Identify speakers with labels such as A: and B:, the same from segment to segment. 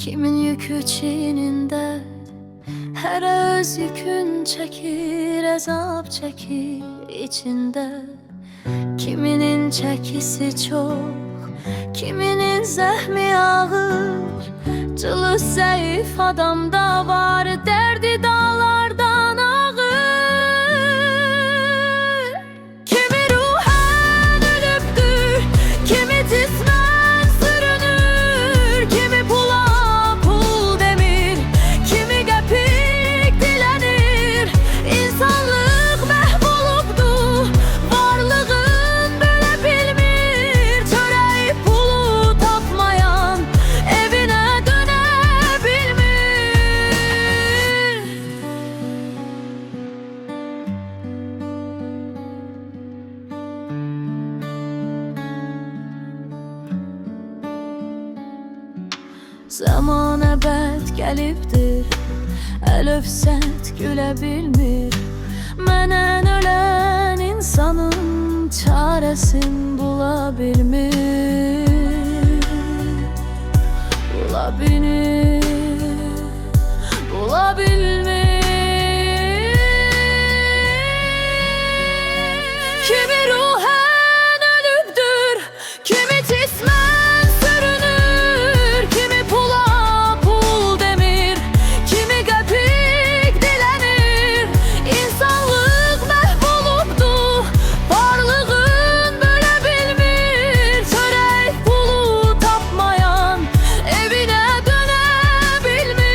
A: Kimin yükü çiyninde, her öz yükün çekir, azap çekir içinde. Kiminin çekisi çok, kiminin zəhmi ağır. Cılız zayıf adamda var, derdi dağlardan ağır. Kimi ruhen ölübdür, kimi cismen sürünür. Kimi pula pul demir, kimi qəpik dilənir. İnsanlık məhv olubdu, varlığın bölə bilmir. Çörək pulu tapmayan evinə dönə bilmir. Zamana bəd gəlibdir, əl öpsət gülə bilmir. Mənən ölən insanın çarəsin bula bilmir. Bula bilmir, bula bilmir. Kimi ruhen ölübdür, kimi cismen sürünür. Kimi pula pul demir, kimi qəpik dilənir. İnsanlık məhv olubdu, varlığın bölə bilmir. Çörək pulu tapmayan evinə dönə bilmir.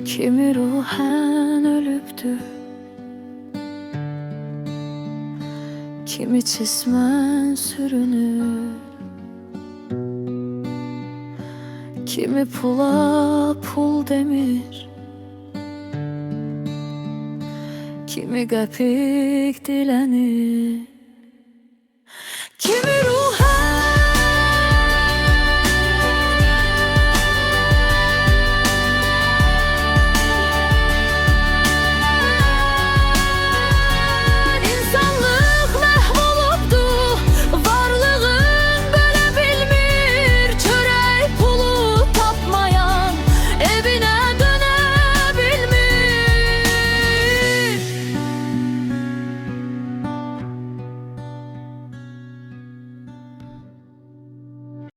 A: Kimi ruhen ölübdür, kimi cismen sürünür. Kimi pula pul demir, kimi qəpik dilənir.